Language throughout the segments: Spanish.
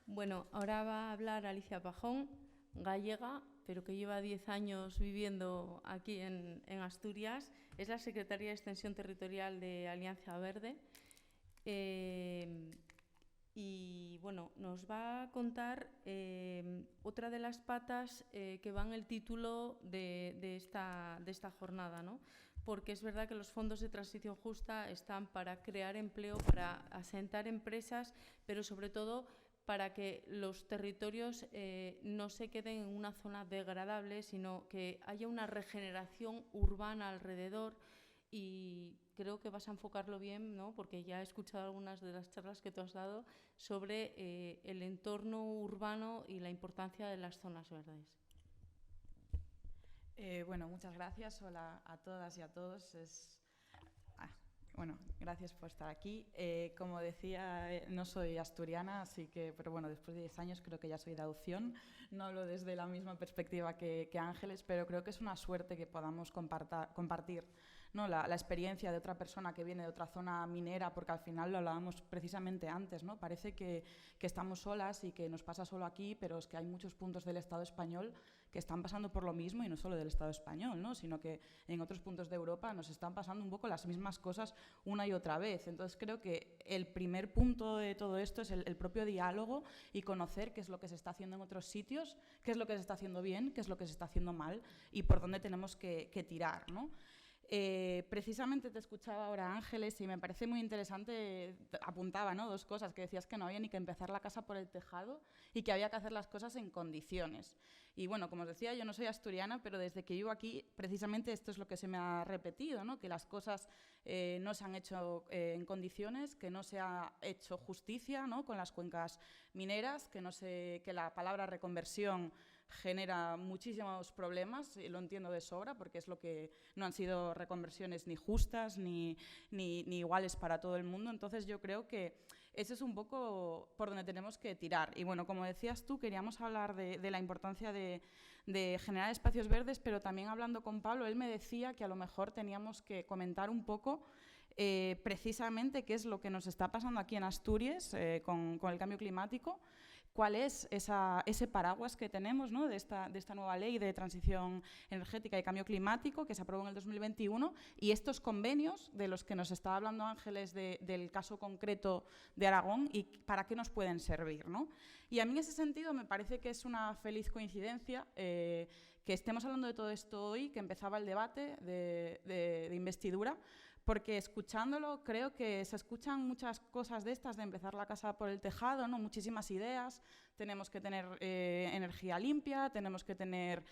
Bueno, ahora va a hablar Alicia Pajón, gallega, pero que lleva 10 años viviendo aquí en Asturias. Es la secretaria de Extensión Territorial de Alianza Verde. Y bueno, nos va a contar otra de las patas que va en el título de esta jornada, ¿no? Porque es verdad que los fondos de transición justa están para crear empleo, para asentar empresas, pero sobre todo para que los territorios no se queden en una zona degradable, sino que haya una regeneración urbana alrededor. Y creo que vas a enfocarlo bien, ¿no? Porque ya he escuchado algunas de las charlas que tú has dado sobre el entorno urbano y la importancia de las zonas verdes. Bueno, muchas gracias. Hola a todas y a todos. Bueno, gracias por estar aquí. Como decía, no soy asturiana, así que, pero bueno, después de 10 años creo que ya soy de adopción. No hablo desde la misma perspectiva que Ángeles, pero creo que es una suerte que podamos compartir, ¿no? la experiencia de otra persona que viene de otra zona minera, porque al final lo hablábamos precisamente antes, ¿no? Parece que estamos solas y que nos pasa solo aquí, pero es que hay muchos puntos del Estado español que están pasando por lo mismo, y no solo del Estado español, ¿no? Sino que en otros puntos de Europa nos están pasando un poco las mismas cosas una y otra vez. Entonces creo que el primer punto de todo esto es el propio diálogo y conocer qué es lo que se está haciendo en otros sitios, qué es lo que se está haciendo bien, qué es lo que se está haciendo mal y por dónde tenemos que tirar, ¿no? Precisamente te escuchaba ahora, Ángeles, y me parece muy interesante, apuntaba, ¿no? Dos cosas, que decías que no había ni que empezar la casa por el tejado y que había que hacer las cosas en condiciones. Y bueno, como os decía, yo no soy asturiana, pero desde que vivo aquí, precisamente esto es lo que se me ha repetido, ¿no? Que las cosas no se han hecho en condiciones, que no se ha hecho justicia, ¿no? Con las cuencas mineras, que la palabra reconversión genera muchísimos problemas, y lo entiendo de sobra, porque es lo que no han sido reconversiones ni justas ni iguales para todo el mundo. Entonces yo creo que ese es un poco por donde tenemos que tirar. Y bueno, como decías tú, queríamos hablar de la importancia de generar espacios verdes, pero también hablando con Pablo, él me decía que a lo mejor teníamos que comentar un poco precisamente qué es lo que nos está pasando aquí en Asturias con el cambio climático, cuál es ese paraguas que tenemos, ¿no? de esta nueva ley de transición energética y cambio climático que se aprobó en el 2021, y estos convenios de los que nos estaba hablando Ángeles del caso concreto de Aragón y para qué nos pueden servir, ¿no? Y a mí en ese sentido me parece que es una feliz coincidencia que estemos hablando de todo esto hoy, que empezaba el debate de investidura, porque escuchándolo creo que se escuchan muchas cosas de estas, de empezar la casa por el tejado, ¿no? Muchísimas ideas. Tenemos que tener energía limpia, tenemos que tener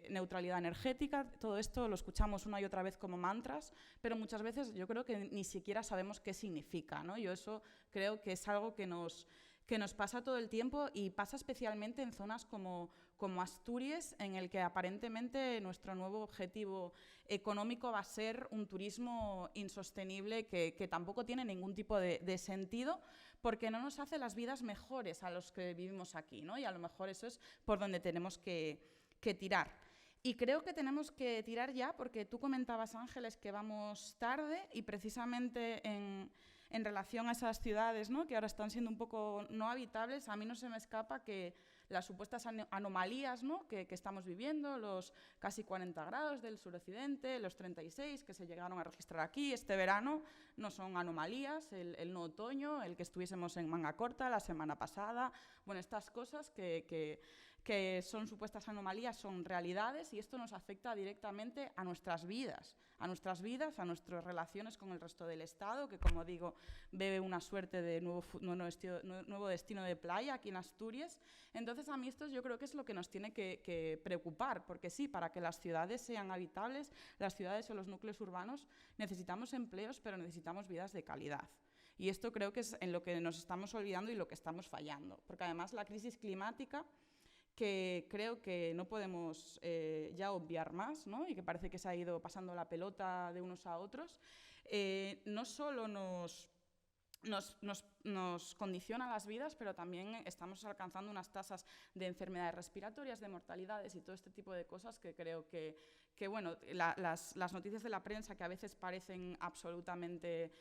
neutralidad energética. Todo esto lo escuchamos una y otra vez como mantras, pero muchas veces yo creo que ni siquiera sabemos qué significa, ¿no? Yo eso creo que es algo que nos pasa todo el tiempo, y pasa especialmente en zonas como Asturias, en el que aparentemente nuestro nuevo objetivo económico va a ser un turismo insostenible que tampoco tiene ningún tipo de sentido, porque no nos hace las vidas mejores a los que vivimos aquí, ¿no? Y a lo mejor eso es por donde tenemos que tirar. Y creo que tenemos que tirar ya, porque tú comentabas, Ángeles, que vamos tarde, y precisamente en relación a esas ciudades, ¿no? que ahora están siendo un poco no habitables, a mí no se me escapa que las supuestas anomalías, ¿no? que estamos viviendo, los casi 40 grados del suroccidente, los 36 que se llegaron a registrar aquí este verano, no son anomalías, el no otoño, el que estuviésemos en manga corta la semana pasada, bueno, estas cosas que son supuestas anomalías son realidades, y esto nos afecta directamente a nuestras vidas, a nuestras relaciones con el resto del Estado, que, como digo, bebe una suerte de nuevo destino de playa aquí en Asturias. Entonces, a mí esto yo creo que es lo que nos tiene que preocupar, porque sí, para que las ciudades sean habitables, las ciudades o los núcleos urbanos, necesitamos empleos, pero necesitamos vidas de calidad. Y esto creo que es en lo que nos estamos olvidando y lo que estamos fallando, porque además la crisis climática, que creo que no podemos ya obviar más, ¿no? y que parece que se ha ido pasando la pelota de unos a otros, no solo nos condiciona las vidas, pero también estamos alcanzando unas tasas de enfermedades respiratorias, de mortalidades y todo este tipo de cosas que creo que bueno, las noticias de la prensa, que a veces parecen absolutamente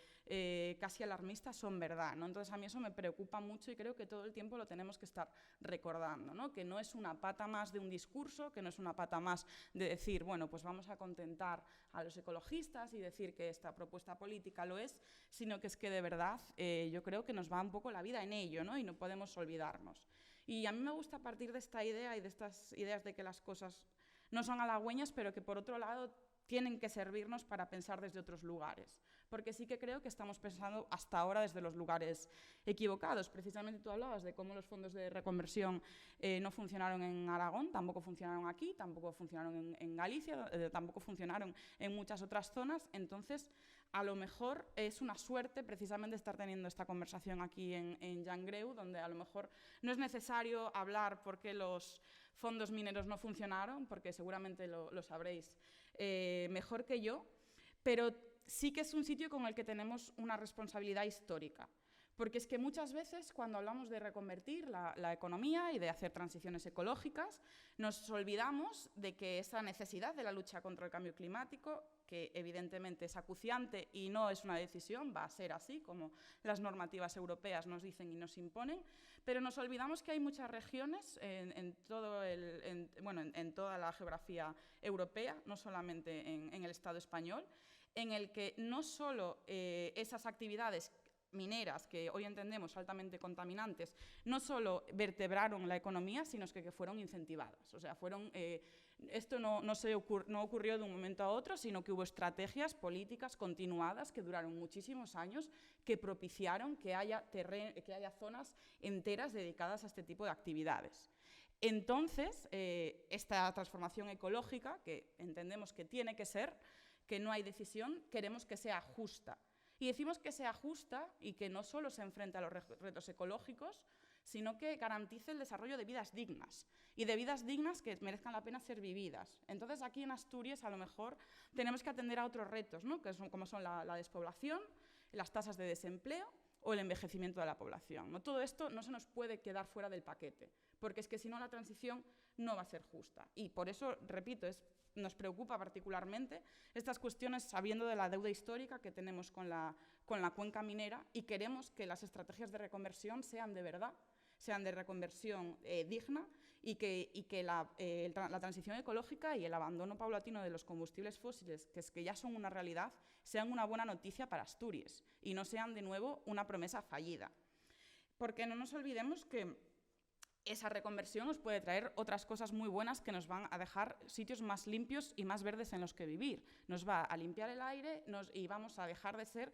casi alarmistas, son verdad, ¿no? Entonces a mí eso me preocupa mucho y creo que todo el tiempo lo tenemos que estar recordando, ¿no? Que no es una pata más de un discurso, que no es una pata más de decir, bueno, pues vamos a contentar a los ecologistas y decir que esta propuesta política lo es, sino que es que de verdad yo creo que nos va un poco la vida en ello, ¿no? Y no podemos olvidarnos. Y a mí me gusta partir de esta idea y de estas ideas de que las cosas no son halagüeñas, pero que por otro lado tienen que servirnos para pensar desde otros lugares. Porque sí que creo que estamos pensando hasta ahora desde los lugares equivocados. Precisamente tú hablabas de cómo los fondos de reconversión no funcionaron en Aragón, tampoco funcionaron aquí, tampoco funcionaron en Galicia, tampoco funcionaron en muchas otras zonas. Entonces, a lo mejor es una suerte precisamente estar teniendo esta conversación aquí en Llangreu, donde a lo mejor no es necesario hablar por qué los fondos mineros no funcionaron, porque seguramente lo sabréis mejor que yo, pero sí que es un sitio con el que tenemos una responsabilidad histórica. Porque es que muchas veces cuando hablamos de reconvertir la economía y de hacer transiciones ecológicas, nos olvidamos de que esa necesidad de la lucha contra el cambio climático, que evidentemente es acuciante y no es una decisión, va a ser así, como las normativas europeas nos dicen y nos imponen, pero nos olvidamos que hay muchas regiones en toda la geografía europea, no solamente en el Estado español, en el que no solo esas actividades mineras, que hoy entendemos altamente contaminantes, no solo vertebraron la economía, sino que fueron incentivadas. O sea, esto no ocurrió de un momento a otro, sino que hubo estrategias políticas continuadas que duraron muchísimos años, que propiciaron que haya zonas enteras dedicadas a este tipo de actividades. Entonces, esta transformación ecológica, que entendemos que tiene que ser, que no hay decisión, queremos que sea justa. Y decimos que sea justa y que no solo se enfrente a los retos ecológicos, sino que garantice el desarrollo de vidas dignas, y de vidas dignas que merezcan la pena ser vividas. Entonces, aquí en Asturias, a lo mejor, tenemos que atender a otros retos, ¿no? Como son la despoblación, las tasas de desempleo o el envejecimiento de la población, ¿no? Todo esto no se nos puede quedar fuera del paquete, porque es que si no la transición no va a ser justa. Y por eso, repito, nos preocupa particularmente estas cuestiones sabiendo de la deuda histórica que tenemos con la cuenca minera, y queremos que las estrategias de reconversión sean de verdad, sean de reconversión digna, y que la transición ecológica y el abandono paulatino de los combustibles fósiles, que ya son una realidad, sean una buena noticia para Asturias y no sean de nuevo una promesa fallida. Porque no nos olvidemos que esa reconversión nos puede traer otras cosas muy buenas que nos van a dejar sitios más limpios y más verdes en los que vivir. Nos va a limpiar el aire y vamos a dejar de ser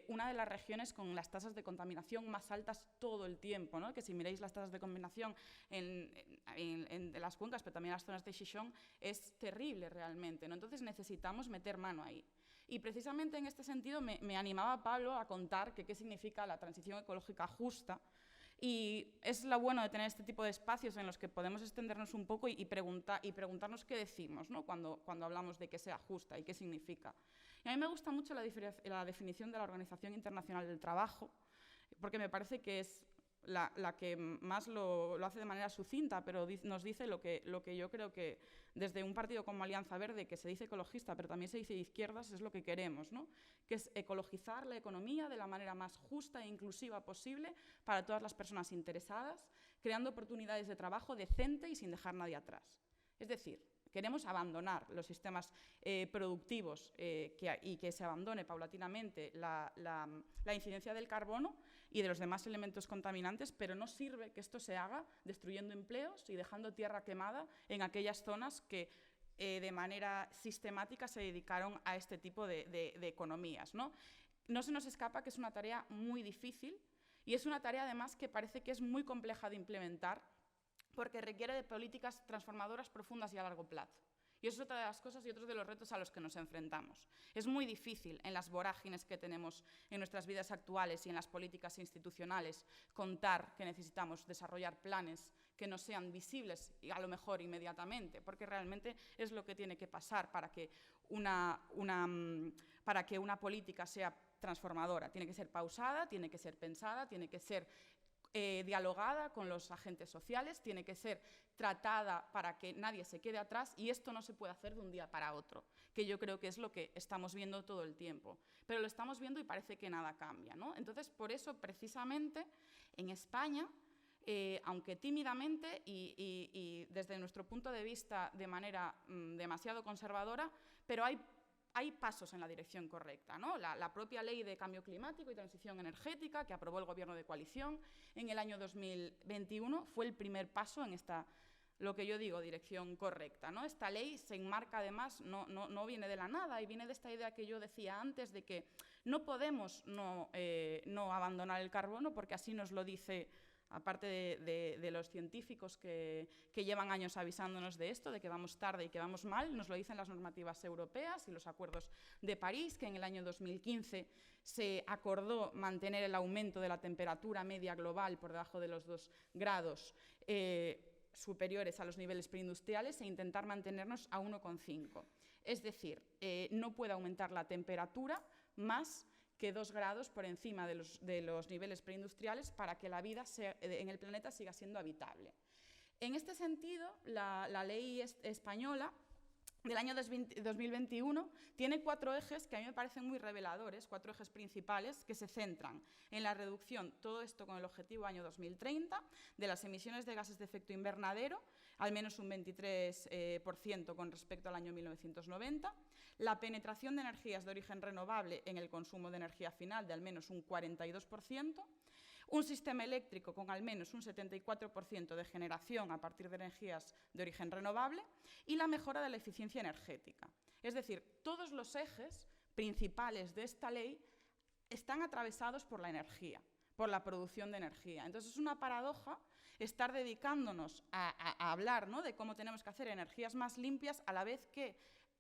una de las regiones con las tasas de contaminación más altas todo el tiempo, ¿no? Que si miráis las tasas de contaminación en las cuencas, pero también en las zonas de Xixón, es terrible realmente, ¿no? Entonces necesitamos meter mano ahí. Y precisamente en este sentido me animaba Pablo a contar qué significa la transición ecológica justa. Y es lo bueno de tener este tipo de espacios en los que podemos extendernos un poco y preguntarnos qué decimos, ¿no? cuando hablamos de que sea justa y qué significa. Y a mí me gusta mucho la definición de la Organización Internacional del Trabajo, porque me parece que es la que más lo hace de manera sucinta, pero nos dice lo que yo creo que desde un partido como Alianza Verde, que se dice ecologista, pero también se dice de izquierdas, es lo que queremos, ¿no? Que es ecologizar la economía de la manera más justa e inclusiva posible para todas las personas interesadas, creando oportunidades de trabajo decente y sin dejar nadie atrás. Es decir, queremos abandonar los sistemas productivos y que se abandone paulatinamente la incidencia del carbono y de los demás elementos contaminantes, pero no sirve que esto se haga destruyendo empleos y dejando tierra quemada en aquellas zonas que de manera sistemática se dedicaron a este tipo de economías, ¿no? No se nos escapa que es una tarea muy difícil y es una tarea además que parece que es muy compleja de implementar porque requiere de políticas transformadoras profundas y a largo plazo. Y eso es otra de las cosas y otros de los retos a los que nos enfrentamos. Es muy difícil en las vorágines que tenemos en nuestras vidas actuales y en las políticas institucionales contar que necesitamos desarrollar planes que no sean visibles y a lo mejor inmediatamente, porque realmente es lo que tiene que pasar para que una política sea transformadora. Tiene que ser pausada, tiene que ser pensada, tiene que ser dialogada con los agentes sociales, tiene que ser tratada para que nadie se quede atrás, y esto no se puede hacer de un día para otro, que yo creo que es lo que estamos viendo todo el tiempo. Pero lo estamos viendo y parece que nada cambia, ¿no? Entonces, por eso, precisamente, en España, aunque tímidamente y desde nuestro punto de vista de manera demasiado conservadora, pero hay pasos en la dirección correcta, ¿no? La propia Ley de Cambio Climático y Transición Energética, que aprobó el Gobierno de coalición en el año 2021, fue el primer paso en esta, lo que yo digo, dirección correcta, ¿no? Esta ley se enmarca, además, no viene de la nada, y viene de esta idea que yo decía antes, de que no podemos no abandonar el carbono, porque así nos lo dice, aparte de los científicos que llevan años avisándonos de esto, de que vamos tarde y que vamos mal, nos lo dicen las normativas europeas y los acuerdos de París, que en el año 2015 se acordó mantener el aumento de la temperatura media global por debajo de los 2 grados superiores a los niveles preindustriales, e intentar mantenernos a 1,5. Es decir, no puede aumentar la temperatura más que 2 grados por encima de los niveles preindustriales para que la vida en el planeta siga siendo habitable. En este sentido, la ley española del año 2021 tiene 4 ejes que a mí me parecen muy reveladores, 4 ejes principales que se centran en la reducción, todo esto con el objetivo año 2030, de las emisiones de gases de efecto invernadero, al menos un 23% con respecto al año 1990, la penetración de energías de origen renovable en el consumo de energía final de al menos un 42%, un sistema eléctrico con al menos un 74% de generación a partir de energías de origen renovable y la mejora de la eficiencia energética. Es decir, todos los ejes principales de esta ley están atravesados por la energía, por la producción de energía. Entonces, es una paradoja estar dedicándonos a hablar, ¿no?, de cómo tenemos que hacer energías más limpias, a la vez que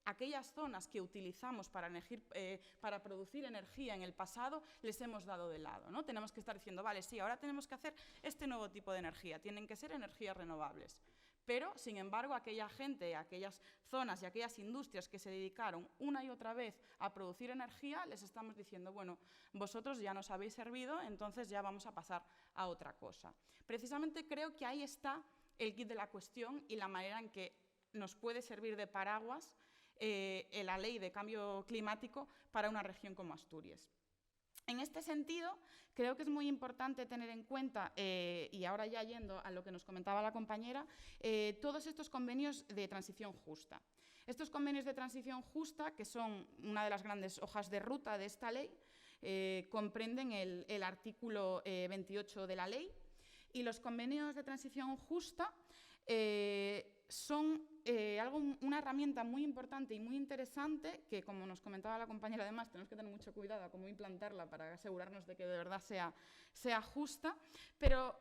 aquellas zonas que utilizamos para producir energía en el pasado les hemos dado de lado, ¿no? Tenemos que estar diciendo, vale, sí, ahora tenemos que hacer este nuevo tipo de energía, tienen que ser energías renovables. Pero, sin embargo, aquella gente, aquellas zonas y aquellas industrias que se dedicaron una y otra vez a producir energía, les estamos diciendo, bueno, vosotros ya nos habéis servido, entonces ya vamos a pasar a otra cosa. Precisamente creo que ahí está el quid de la cuestión y la manera en que nos puede servir de paraguas la ley de cambio climático para una región como Asturias. En este sentido, creo que es muy importante tener en cuenta, y ahora ya yendo a lo que nos comentaba la compañera, todos estos convenios de transición justa. Estos convenios de transición justa, que son una de las grandes hojas de ruta de esta ley, comprenden el artículo 28 de la ley, y los convenios de transición justa son una herramienta muy importante y muy interesante que, como nos comentaba la compañera, además tenemos que tener mucho cuidado a cómo implantarla para asegurarnos de que de verdad sea justa, pero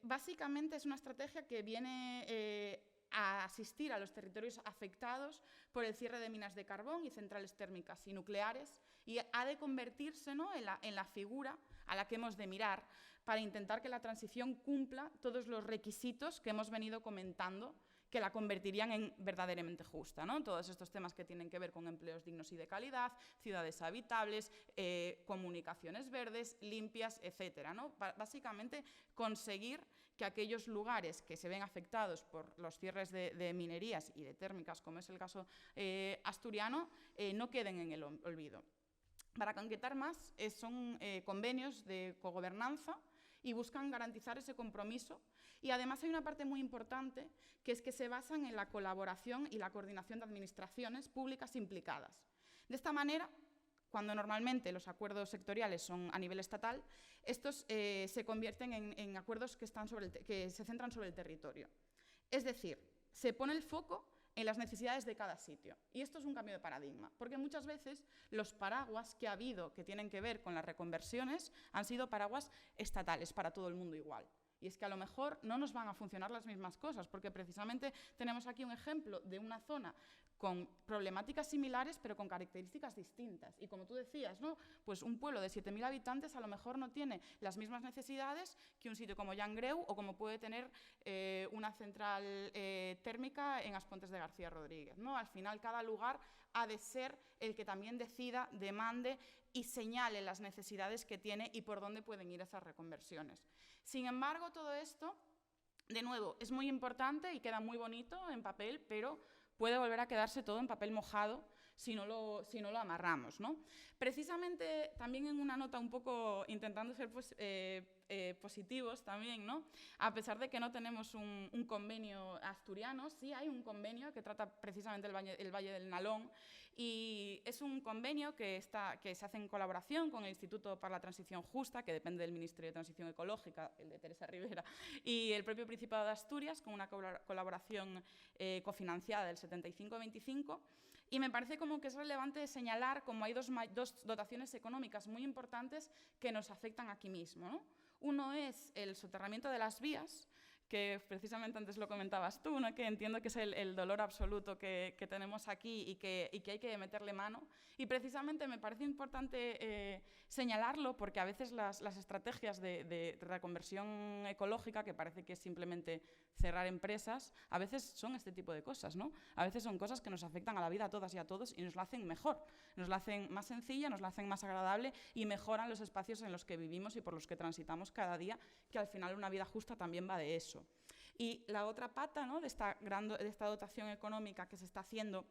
básicamente es una estrategia que viene a asistir a los territorios afectados por el cierre de minas de carbón y centrales térmicas y nucleares, y ha de convertirse, ¿no?, en la figura a la que hemos de mirar para intentar que la transición cumpla todos los requisitos que hemos venido comentando que la convertirían en verdaderamente justa, ¿no? Todos estos temas que tienen que ver con empleos dignos y de calidad, ciudades habitables, comunicaciones verdes, limpias, etcétera, ¿no? Básicamente, conseguir que aquellos lugares que se ven afectados por los cierres de minerías y de térmicas, como es el caso asturiano, no queden en el olvido. Para concretar más, son convenios de cogobernanza y buscan garantizar ese compromiso. Y además hay una parte muy importante, que es que se basan en la colaboración y la coordinación de administraciones públicas implicadas. De esta manera, cuando normalmente los acuerdos sectoriales son a nivel estatal, estos se convierten en acuerdos que se centran sobre el territorio. Es decir, se pone el foco en las necesidades de cada sitio. Y esto es un cambio de paradigma, porque muchas veces los paraguas que ha habido que tienen que ver con las reconversiones han sido paraguas estatales para todo el mundo igual. Y es que a lo mejor no nos van a funcionar las mismas cosas, porque precisamente tenemos aquí un ejemplo de una zona con problemáticas similares, pero con características distintas. Y como tú decías, ¿no?, pues un pueblo de 7.000 habitantes a lo mejor no tiene las mismas necesidades que un sitio como Llangreu o como puede tener una central térmica en Aspontes de García Rodríguez, ¿no? Al final, cada lugar ha de ser el que también decida, demande y señale las necesidades que tiene y por dónde pueden ir esas reconversiones. Sin embargo, todo esto, de nuevo, es muy importante y queda muy bonito en papel, pero puede volver a quedarse todo en papel mojado si no lo amarramos, ¿no? Precisamente, también en una nota un poco intentando ser positivos también, ¿no? A pesar de que no tenemos un convenio asturiano, sí hay un convenio que trata precisamente el Valle del Nalón, y es un convenio que se hace en colaboración con el Instituto para la Transición Justa, que depende del Ministerio de Transición Ecológica, el de Teresa Rivera, y el propio Principado de Asturias, con una colaboración cofinanciada del 75-25, y me parece como que es relevante señalar como hay dos dotaciones económicas muy importantes que nos afectan aquí mismo, ¿no? Uno es el soterramiento de las vías, que precisamente antes lo comentabas tú, ¿no? Que entiendo que es el dolor absoluto que tenemos aquí y que hay que meterle mano. Y precisamente me parece importante señalarlo porque a veces las estrategias de reconversión ecológica, que parece que es simplemente cerrar empresas, a veces son este tipo de cosas, ¿no? A veces son cosas que nos afectan a la vida a todas y a todos y nos la hacen mejor, nos la hacen más sencilla, nos la hacen más agradable y mejoran los espacios en los que vivimos y por los que transitamos cada día, que al final una vida justa también va de eso. Y la otra pata, ¿no?, de esta dotación económica que se está haciendo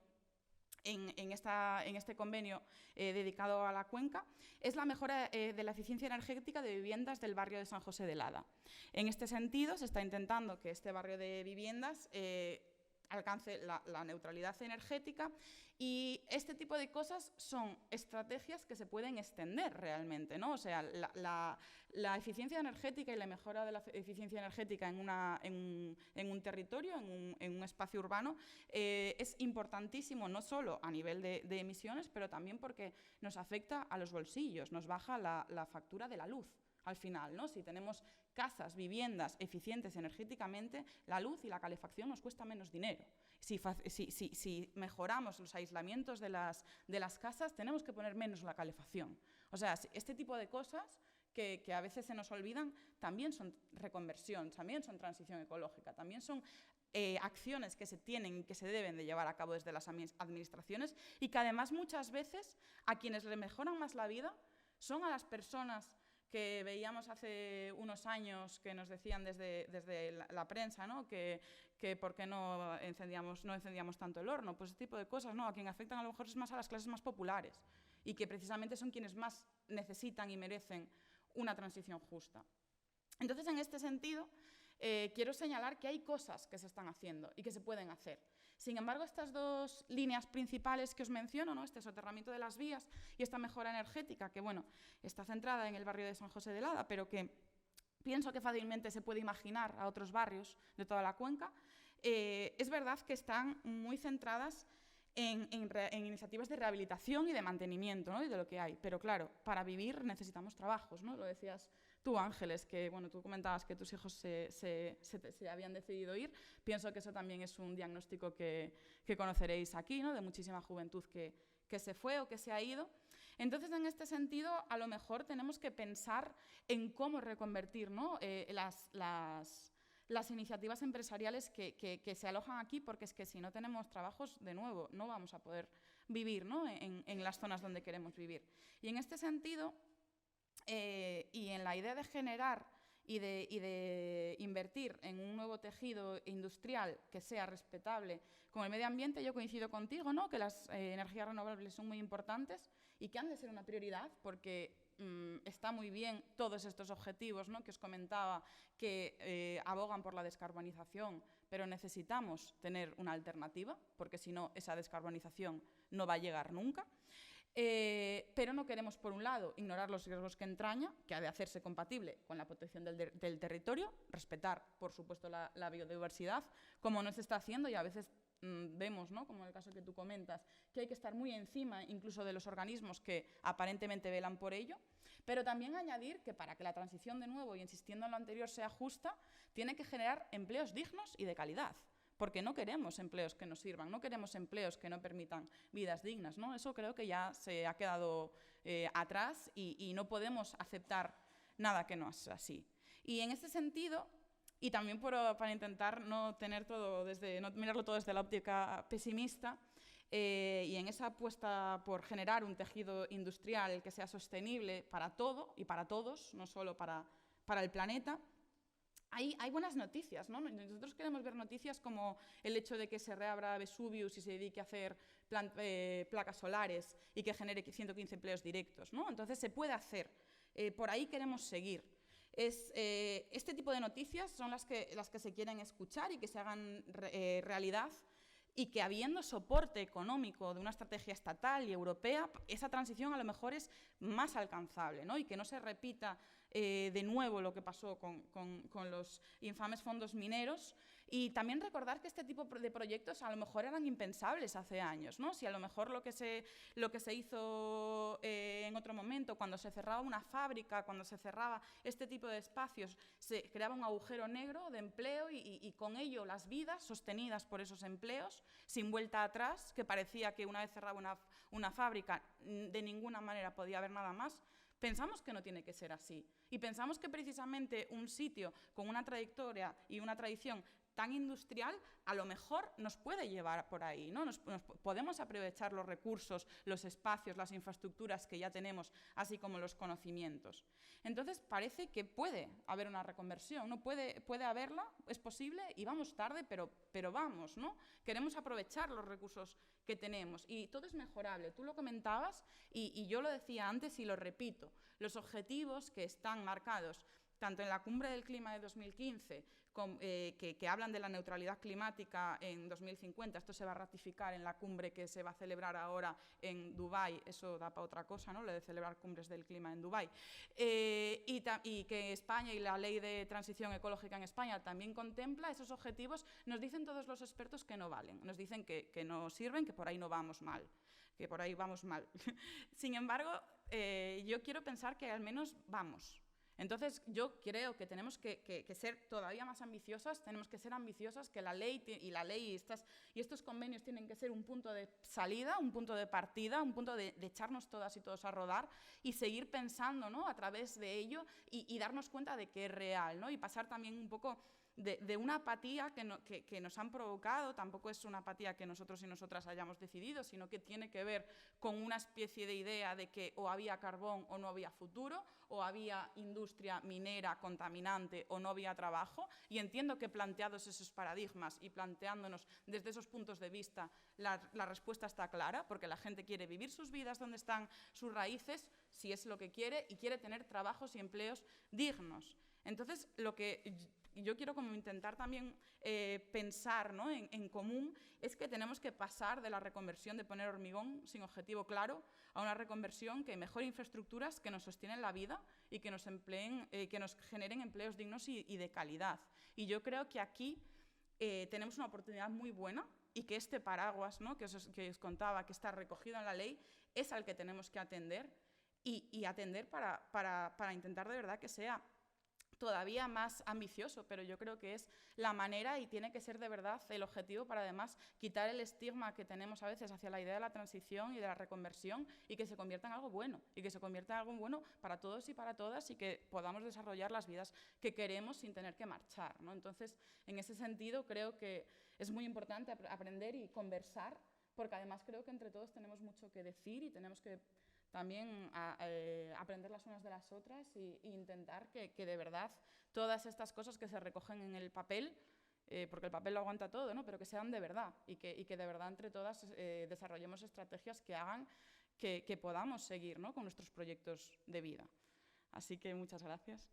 en este convenio dedicado a la cuenca es la mejora de la eficiencia energética de viviendas del barrio de San José de Lada. En este sentido, se está intentando que este barrio de viviendas alcance la neutralidad energética, y este tipo de cosas son estrategias que se pueden extender realmente, ¿no? O sea, la eficiencia energética y la mejora de la eficiencia energética en un territorio, en un espacio urbano, es importantísimo, no solo a nivel de emisiones, pero también porque nos afecta a los bolsillos, nos baja la factura de la luz. Al final, ¿no? Si tenemos casas, viviendas eficientes energéticamente, la luz y la calefacción nos cuesta menos dinero. Si mejoramos los aislamientos de las casas, tenemos que poner menos la calefacción. O sea, este tipo de cosas que a veces se nos olvidan también son reconversión, también son transición ecológica, también son acciones que se tienen y que se deben de llevar a cabo desde las administraciones, y que además muchas veces a quienes le mejoran más la vida son a las personas que veíamos hace unos años que nos decían desde la prensa, ¿no?, que por qué no encendíamos tanto el horno. Pues este tipo de cosas, ¿no?, a quien afectan a lo mejor es más a las clases más populares y que precisamente son quienes más necesitan y merecen una transición justa. Entonces, en este sentido, quiero señalar que hay cosas que se están haciendo y que se pueden hacer. Sin embargo, estas dos líneas principales que os menciono, ¿no?, este soterramiento de las vías y esta mejora energética, que bueno, está centrada en el barrio de San José de Lada, pero que pienso que fácilmente se puede imaginar a otros barrios de toda la cuenca, es verdad que están muy centradas en iniciativas de rehabilitación y de mantenimiento, ¿no?, y de lo que hay. Pero claro, para vivir necesitamos trabajos, ¿no? Lo decías tú, Ángeles, que bueno, tú comentabas que tus hijos se habían decidido ir. Pienso que eso también es un diagnóstico que conoceréis aquí, ¿no?, de muchísima juventud que se fue o que se ha ido. Entonces, en este sentido, a lo mejor tenemos que pensar en cómo reconvertir, ¿no?, las iniciativas empresariales que se alojan aquí, porque es que si no tenemos trabajos, de nuevo, no vamos a poder vivir, ¿no?, en las zonas donde queremos vivir. Y en este sentido, y en la idea de generar y de invertir en un nuevo tejido industrial que sea respetable con el medio ambiente, yo coincido contigo, ¿no?, que las energías renovables son muy importantes y que han de ser una prioridad, porque está muy bien todos estos objetivos, ¿no?, que os comentaba, que abogan por la descarbonización, pero necesitamos tener una alternativa, porque si no, esa descarbonización no va a llegar nunca. Pero no queremos, por un lado, ignorar los riesgos que entraña, que ha de hacerse compatible con la protección del territorio, respetar, por supuesto, la biodiversidad, como no se está haciendo, y a veces vemos, ¿no?, como en el caso que tú comentas, que hay que estar muy encima incluso de los organismos que aparentemente velan por ello, pero también añadir que para que la transición, de nuevo, y insistiendo en lo anterior, sea justa, tiene que generar empleos dignos y de calidad. Porque no queremos empleos que nos sirvan, no queremos empleos que no permitan vidas dignas, ¿no? Eso creo que ya se ha quedado atrás y no podemos aceptar nada que no es así. Y en este sentido, y también para intentar no mirarlo todo desde la óptica pesimista, y en esa apuesta por generar un tejido industrial que sea sostenible para todo y para todos, no solo para el planeta, hay buenas noticias, ¿no? Nosotros queremos ver noticias como el hecho de que se reabra Vesuvius y se dedique a hacer placas solares y que genere 115 empleos directos, ¿no? Entonces se puede hacer, por ahí queremos seguir. Este tipo de noticias son las que se quieren escuchar y que se hagan realidad, y que habiendo soporte económico de una estrategia estatal y europea, esa transición a lo mejor es más alcanzable, ¿no? Y que no se repita de nuevo lo que pasó con los infames fondos mineros. Y también recordar que este tipo de proyectos a lo mejor eran impensables hace años, ¿no? Si a lo mejor lo que se hizo en otro momento, cuando se cerraba una fábrica, cuando se cerraba este tipo de espacios, se creaba un agujero negro de empleo y con ello las vidas sostenidas por esos empleos, sin vuelta atrás, que parecía que una vez cerraba una fábrica de ninguna manera podía haber nada más. Pensamos que no tiene que ser así, y pensamos que precisamente un sitio con una trayectoria y una tradición tan industrial a lo mejor nos puede llevar por ahí, ¿no? Podemos aprovechar los recursos, los espacios, las infraestructuras que ya tenemos, así como los conocimientos. Entonces parece que puede haber una reconversión, ¿no? Puede haberla, es posible, y vamos tarde, pero vamos, ¿no? Queremos aprovechar los recursos que tenemos y todo es mejorable. Tú lo comentabas y yo lo decía antes y lo repito, los objetivos que están marcados tanto en la Cumbre del Clima de 2015, que hablan de la neutralidad climática en 2050, esto se va a ratificar en la cumbre que se va a celebrar ahora en Dubái, eso da para otra cosa, ¿no? Lo de celebrar cumbres del clima en Dubái, y que España y la Ley de Transición Ecológica en España también contempla esos objetivos. Nos dicen todos los expertos que no valen, nos dicen que no sirven, que por ahí no vamos mal, que por ahí vamos mal. Sin embargo, yo quiero pensar que al menos vamos. Entonces, yo creo que tenemos que ser todavía más ambiciosas, tenemos que ser ambiciosas, que la ley y estos convenios tienen que ser un punto de salida, un punto de partida, un punto de echarnos todas y todos a rodar y seguir pensando, ¿no?, a través de ello y darnos cuenta de que es real, ¿no? Y pasar también un poco de una apatía que nos han provocado. Tampoco es una apatía que nosotros y nosotras hayamos decidido, sino que tiene que ver con una especie de idea de que o había carbón o no había futuro, o había industria minera contaminante o no había trabajo. Y entiendo que planteados esos paradigmas y planteándonos desde esos puntos de vista, la respuesta está clara, porque la gente quiere vivir sus vidas donde están sus raíces, si es lo que quiere, y quiere tener trabajos y empleos dignos. Entonces, lo que yo quiero como intentar también pensar, ¿no?, en común, es que tenemos que pasar de la reconversión de poner hormigón sin objetivo claro a una reconversión que mejore infraestructuras que nos sostienen la vida y que nos generen empleos dignos y de calidad. Y yo creo que aquí tenemos una oportunidad muy buena, y que este paraguas, ¿no?, que os contaba, que está recogido en la ley, es al que tenemos que atender y atender para intentar de verdad que sea todavía más ambicioso, pero yo creo que es la manera y tiene que ser de verdad el objetivo para además quitar el estigma que tenemos a veces hacia la idea de la transición y de la reconversión, y que se convierta en algo bueno, y que se convierta en algo bueno para todos y para todas, y que podamos desarrollar las vidas que queremos sin tener que marchar, ¿no? Entonces, en ese sentido, creo que es muy importante aprender y conversar, porque además creo que entre todos tenemos mucho que decir y tenemos que también aprender las unas de las otras e intentar que de verdad todas estas cosas que se recogen en el papel, porque el papel lo aguanta todo, ¿no?, pero que sean de verdad y que de verdad entre todas desarrollemos estrategias que hagan que podamos seguir, ¿no?, con nuestros proyectos de vida. Así que muchas gracias.